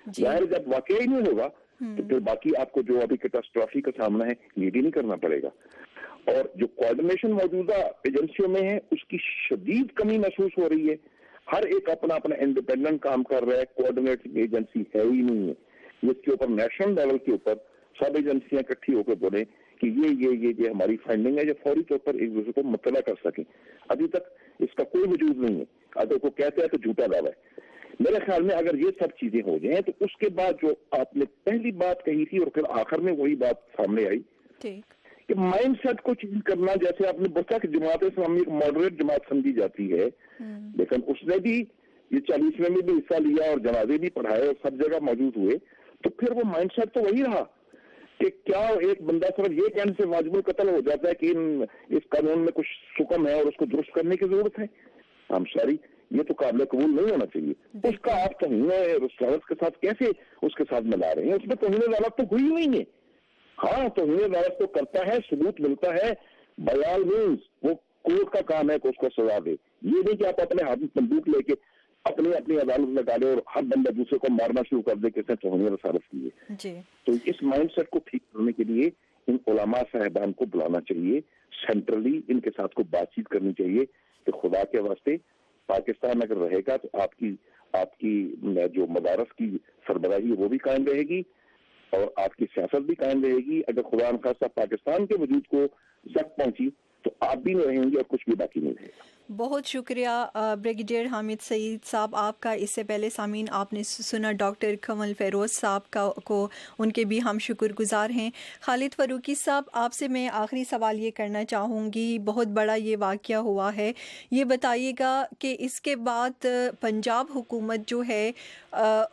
ظاہر جب واقعہ ہی نہیں ہوگا تو پھر باقی آپ کو جو ابھی کیٹاسٹرافی کا سامنا ہے یہ بھی نہیں کرنا پڑے گا، اور جو کوآرڈینیشن موجودہ ایجنسیوں میں ہے اس کی شدید کمی محسوس ہو رہی ہے۔ ہر ایک اپنا انڈیپینڈنٹ کام کر رہا ہے، کوآرڈینیٹنگ ایجنسی ہے ہی نہیں ہے جس کے اوپر نیشنل لیول کے اوپر سب ایجنسیاں اکٹھی ہو کے بولیں کہ یہ ہماری فائنڈنگ ہے، یہ فوری طور پر ایک دوسرے کو مطلع کر سکیں۔ ابھی تک اس کا کوئی وجود نہیں ہے، اگر کوئی کہتا ہے تو جھوٹا دعویٰ ہے۔ میرے خیال میں اگر یہ سب چیزیں ہو جائیں تو اس کے بعد جو آپ نے پہلی بات کہی تھی اور پھر آخر میں وہی بات سامنے آئی کہ مائنڈ سیٹ کو چینج کرنا، جیسے آپ نے بولا کہ جماعت اسلامی ایک ماڈریٹ جماعت سمجھی جاتی ہے، لیکن اس نے بھی یہ 40ویں میں بھی حصہ لیا اور جنازے بھی پڑھائے اور سب جگہ موجود ہوئے، تو پھر وہ مائنڈ سیٹ تو وہی رہا کہ کیا ایک بندہ صرف یہ کہنے سے واجب القتل ہو جاتا ہے کہ اس قانون میں کچھ سکم ہے اور اس کو درست کرنے کی ضرورت ہے؟ ہم ساری یہ تو قابل قبول نہیں ہونا چاہیے. اس کا آپ توہین رسالت کے ساتھ کیسے اس کے ساتھ ملا رہے ہیں؟ اس میں توہین رسالت تو ہوئی نہیں ہے. ہاں توہین رسالت تو کرتا ہے, ثبوت ملتا ہے, بائی آل مینز وہ کورٹ کا کام ہے کہ اس کو سزا دے. یہ نہیں کہ آپ اپنے ہاتھ میں بندوق لے کے اپنی عدالت میں ڈالے اور ہر بندہ دوسرے کو مارنا شروع کر دے کہ اس نے توہین رسالت کی ہے. تو اس مائنڈ سیٹ کو ٹھیک کرنے کے لیے ان علماء صاحبان کو بلانا چاہیے, سینٹرلی ان کے ساتھ کو بات چیت کرنی چاہیے کہ خدا کے واسطے پاکستان اگر رہے گا تو آپ کی جو مدارس کی سربراہی وہ بھی قائم رہے گی اور آپ کی سیاست بھی قائم رہے گی. اگر خدا نخواستہ پاکستان کے وجود کو زخم پہنچی تو آپ بھی نہیں رہیں گے اور کچھ بھی باقی نہیں رہے گا. بہت شکریہ بریگیڈیئر حامد سعید صاحب آپ کا. اس سے پہلے سامعین آپ نے سنا ڈاکٹر کنول فیروز صاحب کو ان کے بھی ہم شکر گزار ہیں. خالد فاروقی صاحب آپ سے میں آخری سوال یہ کرنا چاہوں گی, بہت بڑا یہ واقعہ ہوا ہے, یہ بتائیے گا کہ اس کے بعد پنجاب حکومت جو ہے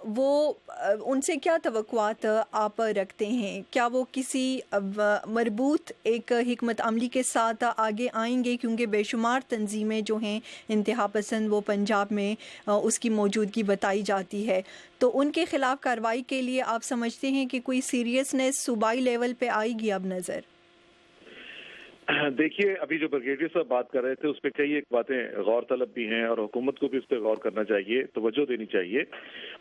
وہ ان سے کیا توقعات آپ رکھتے ہیں؟ کیا وہ کسی مربوط ایک حکمت عملی کے ساتھ آگے آئیں گے؟ کیونکہ بے شمار تنظیمیں جو ہیں انتہا پسند وہ پنجاب میں اس کی موجودگی بتائی جاتی ہے, تو ان کے خلاف کارروائی کے لیے آپ سمجھتے ہیں کہ کوئی سیریسنس صوبائی لیول پہ آئے گی اب نظر؟ دیکھیے ابھی جو بریگیڈیئر صاحب بات کر رہے تھے اس پہ کئی ایک باتیں غور طلب بھی ہیں اور حکومت کو بھی اس پہ غور کرنا چاہیے, توجہ دینی چاہیے.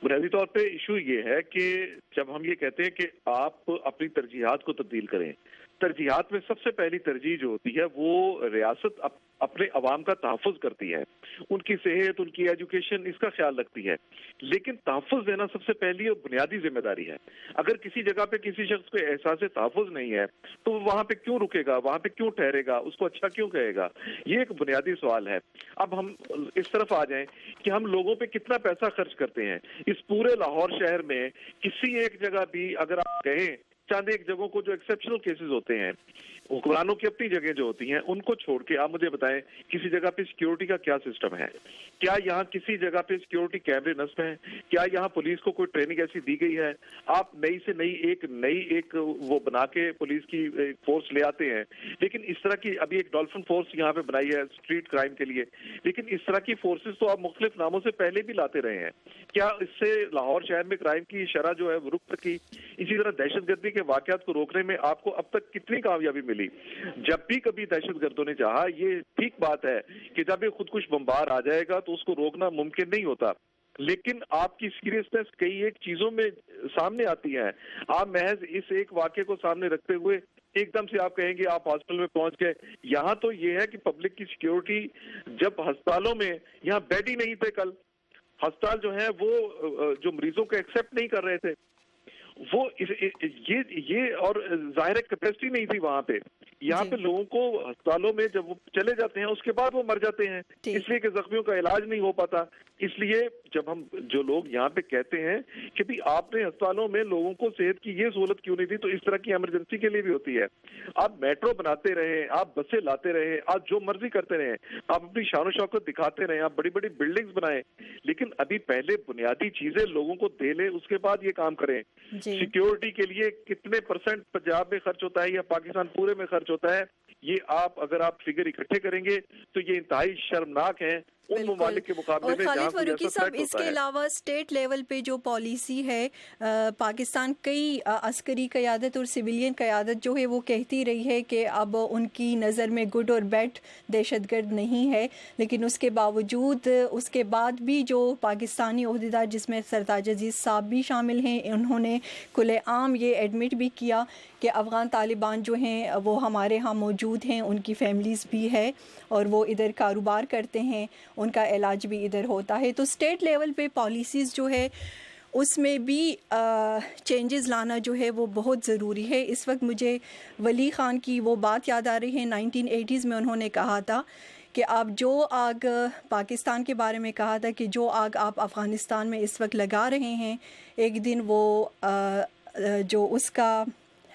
بنیادی طور پہ ایشو یہ ہے کہ جب ہم یہ کہتے ہیں کہ آپ اپنی ترجیحات کو تبدیل کریں, ترجیحات میں سب سے پہلی ترجیح جو ہوتی ہے وہ ریاست اپنے عوام کا تحفظ کرتی ہے, ان کی صحت, ان کی ایجوکیشن, اس کا خیال رکھتی ہے. لیکن تحفظ دینا سب سے پہلی اور بنیادی ذمہ داری ہے. اگر کسی جگہ پہ کسی شخص کو احساس تحفظ نہیں ہے تو وہ وہاں پہ کیوں رکے گا, وہاں پہ کیوں ٹھہرے گا, اس کو اچھا کیوں کہے گا؟ یہ ایک بنیادی سوال ہے. اب ہم اس طرف آ جائیں کہ ہم لوگوں پہ کتنا پیسہ خرچ کرتے ہیں. اس پورے لاہور شہر میں کسی ایک جگہ بھی اگر آپ کہیں, چند ایک جگہوں کو جو ایکسیپشنل کیسز ہوتے ہیں, حکمرانوں کی اپنی جگہیں جو ہوتی ہیں ان کو چھوڑ کے آپ مجھے بتائیں کسی جگہ پہ سیکیورٹی کا کیا سسٹم ہے؟ کیا یہاں کسی جگہ پہ سیکیورٹی کیمرے نصب ہیں؟ کیا یہاں پولیس کو کوئی ٹریننگ ایسی دی گئی ہے؟ آپ نئی سے نئی ایک وہ بنا کے پولیس کی فورس لے آتے ہیں, لیکن اس طرح کی ابھی ایک ڈولفن فورس یہاں پہ بنائی ہے اسٹریٹ کرائم کے لیے, لیکن اس طرح کی فورسز تو آپ مختلف ناموں سے پہلے بھی لاتے رہے ہیں. کیا اس سے لاہور شہر میں کرائم کی شرح جو ہے وہ رک سکی؟ اسی طرح دہشت گردی کے واقعات کو روکنے میں آپ کو اب تک کتنی کامیابی ملی؟ جب بھی کبھی دہشت گردوں نے چاہا, یہ ٹھیک بات ہے کہ جب ایک خودکش بمبار آ جائے گا تو اس کو روکنا ممکن نہیں ہوتا, لیکن آپ کی سیریسنس کئی ایک چیزوں میں سامنے آتی ہے. آپ محض اس ایک واقعے کو سامنے رکھتے ہوئے ایک دم سے آپ کہیں گے آپ ہاسپٹل میں پہنچ گئے. یہاں تو یہ ہے کہ پبلک کی سیکیورٹی, جب ہسپتالوں میں یہاں بیڈ ہی نہیں تھے, کل ہسپتال جو ہیں وہ جو مریضوں کو ایکسیپٹ نہیں کر رہے تھے, وہ یہ اور ظاہر کیپیسٹی نہیں تھی وہاں پہ. یہاں پہ لوگوں کو ہسپتالوں میں جب وہ چلے جاتے ہیں اس کے بعد وہ مر جاتے ہیں, اس لیے کہ زخمیوں کا علاج نہیں ہو پاتا. اس لیے جب ہم جو لوگ یہاں پہ کہتے ہیں کہ بھی آپ نے ہسپتالوں میں لوگوں کو صحت کی یہ سہولت کیوں نہیں دی, تو اس طرح کی ایمرجنسی کے لیے بھی ہوتی ہے. آپ میٹرو بناتے رہیں, آپ بسیں لاتے رہیں, آپ جو مرضی کرتے رہیں, آپ اپنی شان و شوکت دکھاتے رہیں, آپ بڑی بڑی بلڈنگز بنائیں, لیکن ابھی پہلے بنیادی چیزیں لوگوں کو دے لیں, اس کے بعد یہ کام کریں. سیکیورٹی کے لیے کتنے پرسنٹ پنجاب میں خرچ ہوتا ہے یا پاکستان پورے میں خرچ ہوتا ہے, یہ اگر آپ فگر اکٹھے کریں گے تو یہ انتہائی شرمناک ہیں ان ممالک کے مقابلے میں. خالد فاروقی صاحب, اس کے علاوہ اسٹیٹ لیول پہ جو پالیسی ہے پاکستان کئی عسکری قیادت اور سویلین قیادت جو ہے وہ کہتی رہی ہے کہ اب ان کی نظر میں گڈ اور بیڈ دہشت گرد نہیں ہے, لیکن اس کے باوجود اس کے بعد بھی جو پاکستانی عہدیدار جس میں سرتاج عزیز صاحب بھی شامل ہیں, انہوں نے کھلے عام یہ ایڈمٹ بھی کیا کہ افغان طالبان جو ہیں وہ ہمارے ہاں موجود ہیں, ان کی فیملیز بھی ہے اور وہ ادھر کاروبار کرتے ہیں, ان کا علاج بھی ادھر ہوتا ہے. تو اسٹیٹ لیول پہ پالیسیز جو ہے اس میں بھی چینجز لانا جو ہے وہ بہت ضروری ہے. اس وقت مجھے ولی خان کی وہ بات یاد آ رہی ہے, 1980s میں انہوں نے کہا تھا کہ آپ جو آگ پاکستان کے بارے میں کہا تھا کہ جو آگ آپ افغانستان میں اس وقت لگا رہے ہیں ایک دن وہ جو اس کا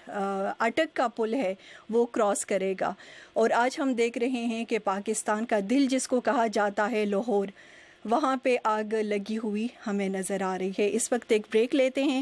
اٹک کا پل ہے وہ کراس کرے گا. اور آج ہم دیکھ رہے ہیں کہ پاکستان کا دل جس کو کہا جاتا ہے لاہور, وہاں پہ آگ لگی ہوئی ہمیں نظر آ رہی ہے. اس وقت ایک بریک لیتے ہیں,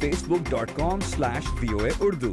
facebook.com/VOA Urdu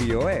VOA।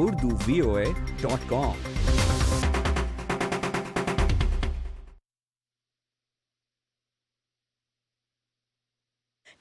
urduvoa.com।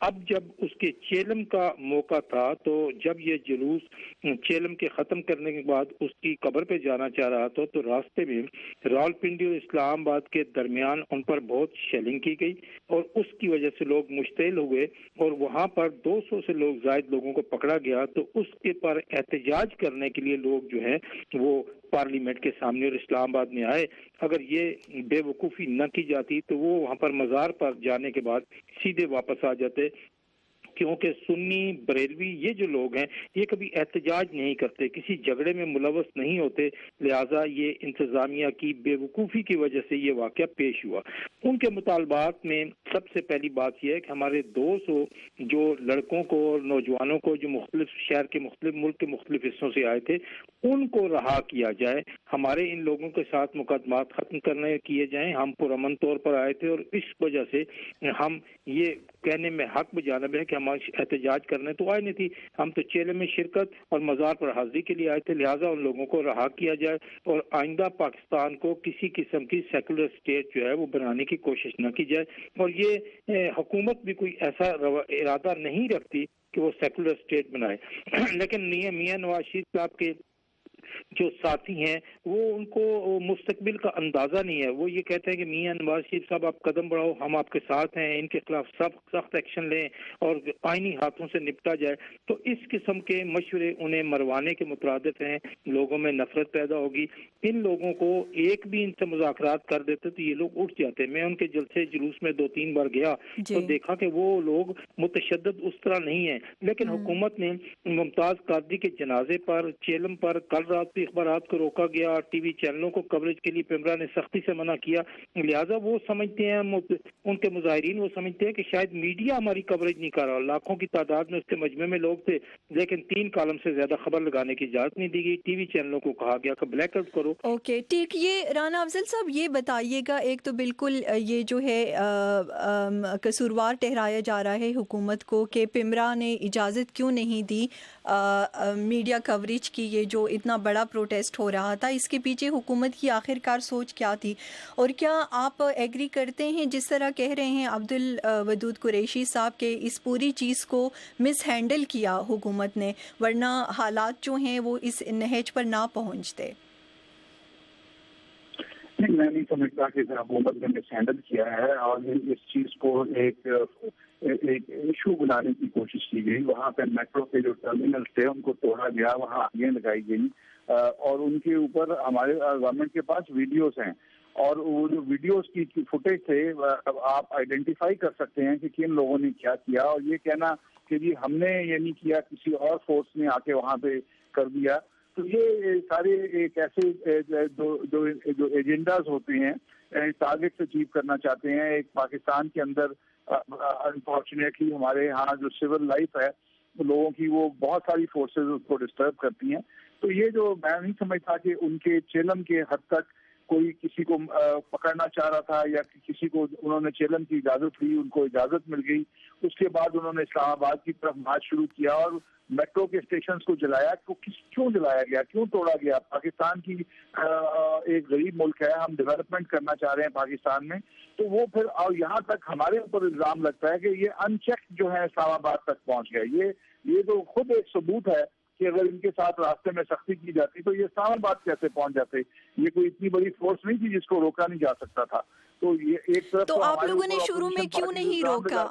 اب جب اس کے چیلم کا موقع تھا تو جب یہ جلوس چیلم کے ختم کرنے کے بعد اس کی قبر پہ جانا چاہ رہا تھا تو راستے میں راولپنڈی اور اسلام آباد کے درمیان ان پر بہت شیلنگ کی گئی اور اس کی وجہ سے لوگ مشتعل ہوئے اور وہاں پر 200 سے زائد لوگوں کو پکڑا گیا. تو اس کے پر احتجاج کرنے کے لیے لوگ جو ہیں وہ پارلیمنٹ کے سامنے اور اسلام آباد میں آئے. اگر یہ بے وقوفی نہ کی جاتی تو وہ وہاں پر مزار پر جانے کے بعد سیدھے واپس آ جاتے, کیونکہ سنی بریلوی یہ جو لوگ ہیں یہ کبھی احتجاج نہیں کرتے, کسی جھگڑے میں ملوث نہیں ہوتے, لہٰذا یہ انتظامیہ کی بے وقوفی کی وجہ سے یہ واقعہ پیش ہوا. ان کے مطالبات میں سب سے پہلی بات یہ ہے کہ ہمارے 200 جو لڑکوں کو اور نوجوانوں کو جو مختلف شہر کے مختلف ملک کے مختلف حصوں سے آئے تھے ان کو رہا کیا جائے. ہمارے ان لوگوں کے ساتھ مقدمات ختم کرنے کیے جائیں. ہم پرامن طور پر آئے تھے اور اس وجہ سے ہم یہ کہنے میں حق بجانب ہے کہ ہم احتجاج کرنے تو آئے نہیں تھی, ہم تو چیلے میں شرکت اور مزار پر حاضری کے لیے آئے تھے. لہٰذا ان لوگوں کو رہا کیا جائے اور آئندہ پاکستان کو کسی قسم کی سیکولر اسٹیٹ جو ہے وہ بنانے کی کوشش نہ کی جائے. اور یہ حکومت بھی کوئی ایسا ارادہ نہیں رکھتی کہ وہ سیکولر اسٹیٹ بنائے. لیکن میاں نواز شریف صاحب کے جو ساتھی ہیں وہ ان کو مستقبل کا اندازہ نہیں ہے. وہ یہ کہتے ہیں کہ میاں نواز شریف صاحب آپ قدم بڑھاؤ, ہم آپ کے ساتھ ہیں, ان کے خلاف سخت ایکشن لیں اور آئینی ہاتھوں سے نپٹا جائے. تو اس قسم کے مشورے انہیں مروانے کے مترادف ہیں. لوگوں میں نفرت پیدا ہوگی. ان لوگوں کو ایک بھی ان سے مذاکرات کر دیتے تو یہ لوگ اٹھ جاتے. میں ان کے جلسے جلوس میں 2-3 بار گیا تو دیکھا کہ وہ لوگ متشدد اس طرح نہیں ہیں. لیکن حکومت نے ممتاز قادری کے جنازے پر چیلم پر کل رات بھی اخبارات کو روکا گیا, ٹی وی چینلوں کو کوریج کے لیے پیمرا نے سختی سے منع کیا. لہٰذا وہ سمجھتے ہیں, ان کے مظاہرین وہ سمجھتے ہیں کہ شاید میڈیا ہماری کوریج نہیں کر رہا. لاکھوں کی تعداد میں اس کے مجمع میں لوگ تھے لیکن 3 کالم سے زیادہ خبر لگانے کی اجازت نہیں دی گئی. ٹی وی چینلوں کو کہا گیا کہ بلیک آؤٹ کرو. اوکے ٹھیک. یہ رانا افضل صاحب یہ بتائیے گا, ایک تو بالکل یہ جو ہے قصوروار ٹہرایا جا رہا ہے حکومت کو کہ پیمرا نے اجازت کیوں نہیں دی میڈیا کوریج کی. یہ جو اتنا بڑا پروٹیسٹ ہو رہا تھا اس کے پیچھے حکومت کی آخرکار سوچ کیا تھی, اور کیا آپ ایگری کرتے ہیں جس طرح کہہ رہے ہیں عبدالودود قریشی صاحب کے اس پوری چیز کو مس ہینڈل کیا حکومت نے, ورنہ حالات جو ہیں وہ اس نہج پر نہ پہنچتے؟ نہیں, میں نہیں سمجھتا کہ حکومت نے مس ہینڈل کیا ہے اور اس چیز کو ایک ایشو بنانے کی کوشش کی گئی. وہاں پہ میٹرو کے جو ٹرمینل تھے ان کو توڑا گیا, وہاں آگیں لگائی گئی اور ان کے اوپر ہمارے گورنمنٹ کے پاس ویڈیوز ہیں اور وہ جو ویڈیوز کی فوٹیج تھے آپ آئیڈینٹیفائی کر سکتے ہیں کہ کن لوگوں نے کیا کیا. اور یہ کہنا کہ جی ہم نے یہ نہیں کیا, کسی اور فورس نے آ کے وہاں پہ کر دیا, تو یہ سارے ایک ایسے جو ایجنڈاز ہوتے ہیں ٹارگیٹ اچیو کرنا چاہتے ہیں. ایک پاکستان کے اندر انفارچونیٹلی ہمارے ہاں جو سول لائف ہے لوگوں کی وہ بہت ساری فورسز اس کو ڈسٹرب کرتی ہیں. تو یہ جو میں نہیں سمجھتا کہ ان کے چیلم کے حد تک کوئی کسی کو پکڑنا چاہ رہا تھا یا کسی کو انہوں نے چیلم کی اجازت لی, ان کو اجازت مل گئی, اس کے بعد انہوں نے اسلام آباد کی طرف مارچ شروع کیا اور میٹرو کے اسٹیشنز کو جلایا. کیوں جلایا گیا, کیوں توڑا گیا؟ پاکستان کی ایک غریب ملک ہے, ہم ڈیولپمنٹ کرنا چاہ رہے ہیں پاکستان میں, تو وہ پھر اور یہاں تک ہمارے اوپر الزام لگتا ہے کہ یہ ان چیک جو ہے اسلام آباد تک پہنچ گئے. یہ تو خود ایک ثبوت ہے کہ اگر ان کے ساتھ راستے میں سختی کی جاتی تو یہ اسلام آباد کیسے پہنچ جاتے. یہ کوئی اتنی بڑی فورس نہیں تھی جس کو روکا نہیں جا سکتا تھا. تو یہ ایک طرف تو آپ لوگوں نے شروع میں کیوں نہیں روکا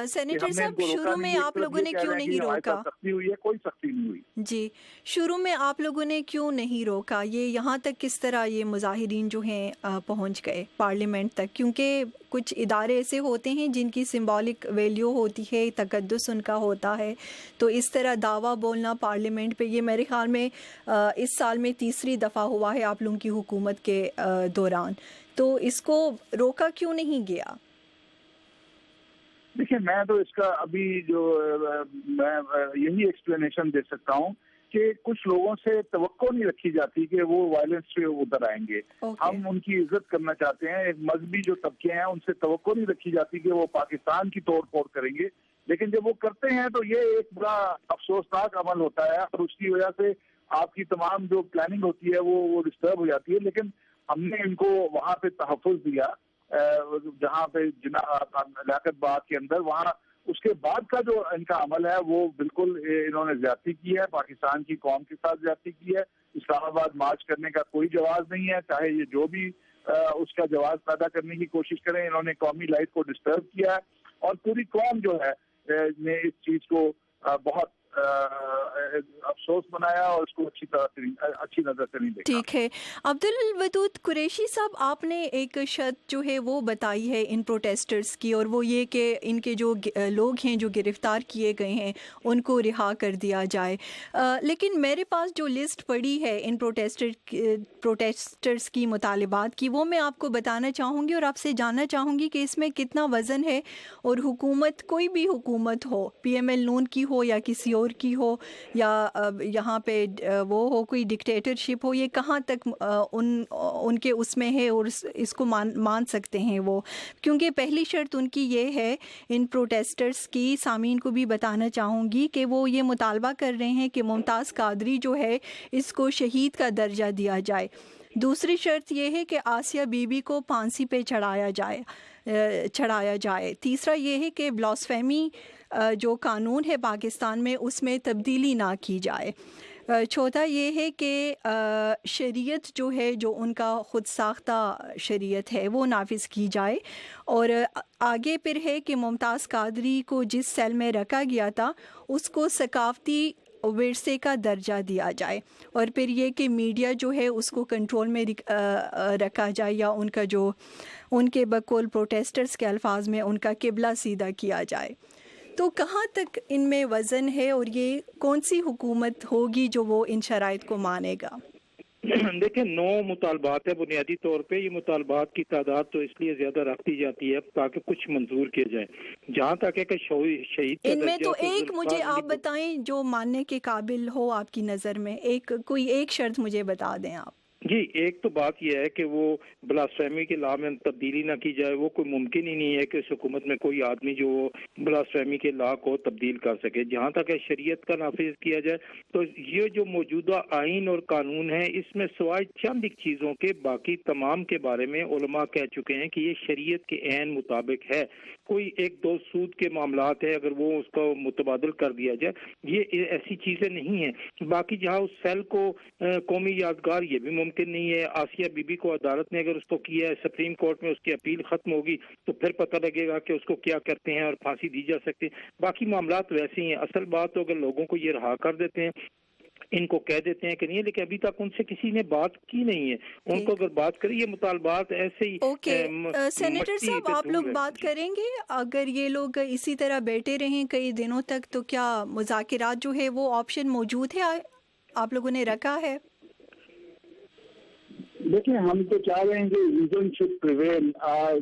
سینیٹر صاحب, شروع میں آپ لوگوں نے کیوں نہیں روکا؟ سختی ہوئی ہے, کوئی سختی نہیں ہوئی. جی, شروع میں آپ لوگوں نے کیوں نہیں روکا؟ یہ یہاں تک کس طرح یہ مظاہرین جو ہیں پہنچ گئے پارلیمنٹ تک؟ کیونکہ کچھ ادارے ایسے ہوتے ہیں جن کی سمبولک ویلیو ہوتی ہے, تقدس ان کا ہوتا ہے, تو اس طرح دعویٰ بولنا پارلیمنٹ پہ, یہ میرے خیال میں اس سال میں 3ری دفعہ ہوا ہے آپ لوگوں کی حکومت کے دوران. تو اس کو روکا کیوں نہیں گیا؟ دیکھیں, میں تو اس کا ابھی جو میں یہی ایکسپلینیشن دے سکتا ہوں کہ کچھ لوگوں سے توقع نہیں رکھی جاتی کہ وہ وائلنس پہ ادھر آئیں گے. ہم ان کی عزت کرنا چاہتے ہیں. ایک مذہبی جو طبقے ہیں ان سے توقع نہیں رکھی جاتی کہ وہ پاکستان کی توڑ پھوڑ کریں گے, لیکن جب وہ کرتے ہیں تو یہ ایک بڑا افسوسناک عمل ہوتا ہے اور اس کی وجہ سے آپ کی تمام جو پلاننگ ہوتی ہے وہ ڈسٹرب ہو جاتی ہے. لیکن ہم نے ان کو وہاں پہ تحفظ دیا جہاں پہ لیاقت باد کے اندر, وہاں اس کے بعد کا جو ان کا عمل ہے وہ بالکل انہوں نے زیادتی کی ہے، پاکستان کی قوم کے ساتھ زیادتی کی ہے. اسلام آباد مارچ کرنے کا کوئی جواز نہیں ہے، چاہے یہ جو بھی اس کا جواز پیدا کرنے کی کوشش کریں. انہوں نے قومی لائف کو ڈسٹرب کیا ہے اور پوری قوم جو ہے نے اس چیز کو بہت افسوس بنایا اور اس کو اچھی نظر سے نہیں دیکھا. ٹھیک ہے عبدالودود قریشی صاحب، آپ نے ایک شرط جو ہے وہ بتائی ہے ان پروٹیسٹرز کی، اور وہ یہ کہ ان کے جو لوگ ہیں جو گرفتار کیے گئے ہیں ان کو رہا کر دیا جائے. لیکن میرے پاس جو لسٹ پڑی ہے ان پروٹیسٹرز کی مطالبات کی، وہ میں آپ کو بتانا چاہوں گی اور آپ سے جاننا چاہوں گی کہ اس میں کتنا وزن ہے، اور حکومت کوئی بھی حکومت ہو، پی ایم ایل نون کی ہو یا کسی اور کی ہو، یا یہاں پہ وہ ہو کوئی ڈکٹیٹرشپ ہو، یہ کہاں تک ان کے اس میں ہے اور اس کو مان سکتے ہیں وہ. کیونکہ پہلی شرط ان کی یہ ہے، ان پروٹیسٹرز کی، سامعین کو بھی بتانا چاہوں گی کہ وہ یہ مطالبہ کر رہے ہیں کہ ممتاز قادری جو ہے اس کو شہید کا درجہ دیا جائے. دوسری شرط یہ ہے کہ آسیہ بی بی کو پھانسی پہ چڑھایا جائے. تیسرا یہ ہے کہ بلاسفیمی جو قانون ہے پاکستان میں اس میں تبدیلی نہ کی جائے. چوتھا یہ ہے کہ شریعت جو ہے، جو ان کا خود ساختہ شریعت ہے، وہ نافذ کی جائے. اور آگے پھر ہے کہ ممتاز قادری کو جس سیل میں رکھا گیا تھا اس کو ثقافتی ورثے کا درجہ دیا جائے. اور پھر یہ کہ میڈیا جو ہے اس کو کنٹرول میں رکھا جائے، یا ان کا جو ان کے بقول پروٹیسٹرز کے الفاظ میں ان کا قبلہ سیدھا کیا جائے. تو کہاں تک ان میں وزن ہے، اور یہ کون سی حکومت ہوگی جو وہ ان شرائط کو مانے گا؟ دیکھیں 9 مطالبات ہے. بنیادی طور پہ یہ مطالبات کی تعداد تو اس لیے زیادہ رکھ دی جاتی ہے تاکہ کچھ منظور کیے جائیں. جہاں تک ہے کہ شہید ان میں تو ایک مجھے آپ بتائیں جو ماننے کے قابل ہو آپ کی نظر میں، کوئی ایک شرط مجھے بتا دیں آپ. جی، ایک تو بات یہ ہے کہ وہ بلاسفیمی کے لا میں تبدیلی نہ کی جائے. وہ کوئی ممکن ہی نہیں ہے کہ اس حکومت میں کوئی آدمی جو بلاسفیمی کے لا کو تبدیل کر سکے. جہاں تک ہے شریعت کا نافذ کیا جائے. تو یہ جو موجودہ آئین اور قانون ہے، اس میں سوائے چند ایک چیزوں کے باقی تمام کے بارے میں علماء کہہ چکے ہیں کہ یہ شریعت کے عین مطابق ہے. کوئی ایک دو سود کے معاملات ہے، اگر وہ اس کو متبادل کر دیا جائے، یہ ایسی چیزیں نہیں ہیں. باقی جہاں اس سیل کو قومی یادگار، یہ بھی ممکن نہیں ہے. آسیہ بی بی کو عدالت نے اگر اس کو کیا ہے، سپریم کورٹ میں اس کی اپیل ختم ہوگی تو پھر پتہ لگے گا کہ اس کو کیا کرتے ہیں اور پھانسی دی جا سکتی ہے. باقی معاملات ویسے ہی ہیں. اصل بات تو اگر لوگوں کو یہ رہا کر دیتے ہیں، ان کو کہہ دیتے ہیں کہ نہیں، لیکن ابھی تک ان سے کسی نے بات کی نہیں ہے. ان کو اگر بات کریں، یہ مطالبات ایسے ہی. سینیٹر صاحب، آپ لوگ بات کریں گے اگر یہ لوگ اسی طرح بیٹھے رہیں کئی دنوں تک، تو کیا مذاکرات جو ہے وہ آپشن موجود ہے، آپ لوگوں نے رکھا ہے؟ دیکھیں، ہم تو چاہ رہے ہیں کہ ریزن شڈ پریویل،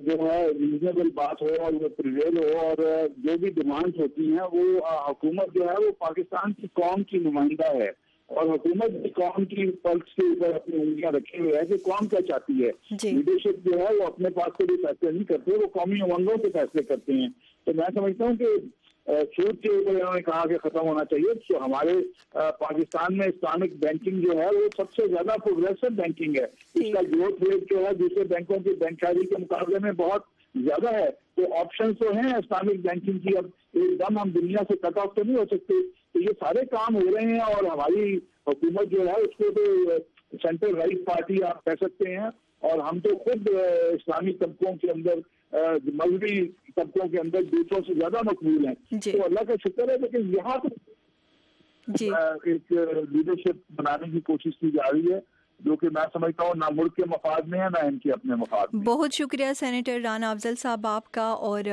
جو ہے ریزنیبل بات ہو اور وہ پریویل ہو، اور جو بھی ڈیمانڈ ہوتی ہیں وہ حکومت جو ہے وہ پاکستان کی قوم کی نمائندہ ہے، اور حکومت بھی قوم کی پلس کے اوپر اپنی انگلیاں رکھے ہوئے ہے کہ قوم کیا چاہتی ہے. لیڈرشپ جو ہے وہ اپنے پاس سے بھی فیصلے نہیں کرتے، وہ قومی امنگوں کے فیصلے کرتے ہیں. تو میں سمجھتا ہوں کہ سود کے اوپر انہوں نے کہا کہ ختم ہونا چاہیے. تو ہمارے پاکستان میں اسلامک بینکنگ جو ہے وہ سب سے زیادہ پروگریسو بینکنگ ہے. اس کا گروتھ ریٹ جو ہے دوسرے بینکوں کی بینکاری کے مقابلے میں بہت زیادہ ہے. تو آپشن تو ہیں اسلامک بینکنگ کی. اب ایک دم ہم دنیا سے کٹ آف تو نہیں ہو سکتے. تو یہ سارے کام ہو رہے ہیں، اور ہماری حکومت جو ہے اس کو تو سینٹرل رائٹ پارٹی آپ کہہ سکتے ہیں، اور ہم تو خود اسلامی طبقوں کے اندر، مذہبی طبقوں کے اندر دوسروں سے زیادہ مقبول ہیں. تو اللہ کا شکر ہے. لیکن یہاں تو ایک لیڈرشپ بنانے کی کوشش کی جا رہی ہے جو کہ میں سمجھتا ہوں نہ ملک کے مفاد میں ہے نہ ان کے اپنے مفاد میں. بہت شکریہ سینیٹر رانا افضل صاحب آپ کا، اور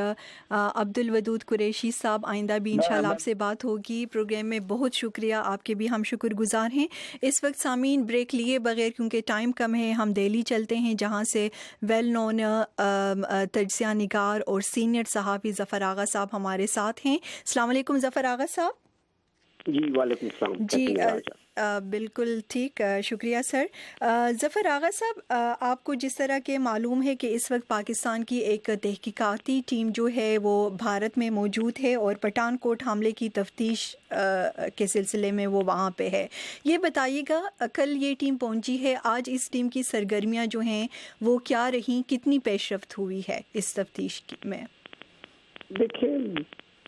عبدالودود قریشی صاحب، آئندہ بھی انشاءاللہ آپ سے بات ہوگی پروگرام میں. بہت شکریہ، آپ کے بھی ہم شکر گزار ہیں. اس وقت سامعین بریک لیے بغیر، کیونکہ ٹائم کم ہے، ہم دہلی چلتے ہیں جہاں سے ویل نون تجزیہ نگار اور سینئر صحافی ظفر آغا صاحب ہمارے ساتھ ہیں. السلام علیکم ظفر آغا صاحب. جی وعلیکم السلام. جی بالکل ٹھیک، شکریہ سر. ظفر آغا صاحب، آپ کو جس طرح کے معلوم ہے کہ اس وقت پاکستان کی ایک تحقیقاتی ٹیم جو ہے وہ بھارت میں موجود ہے اور پٹھان کوٹ حملے کی تفتیش کے سلسلے میں وہ وہاں پہ ہے. یہ بتائیے گا، کل یہ ٹیم پہنچی ہے، آج اس ٹیم کی سرگرمیاں جو ہیں وہ کیا رہیں، کتنی پیش رفت ہوئی ہے اس تفتیش میں؟ دیکھیں،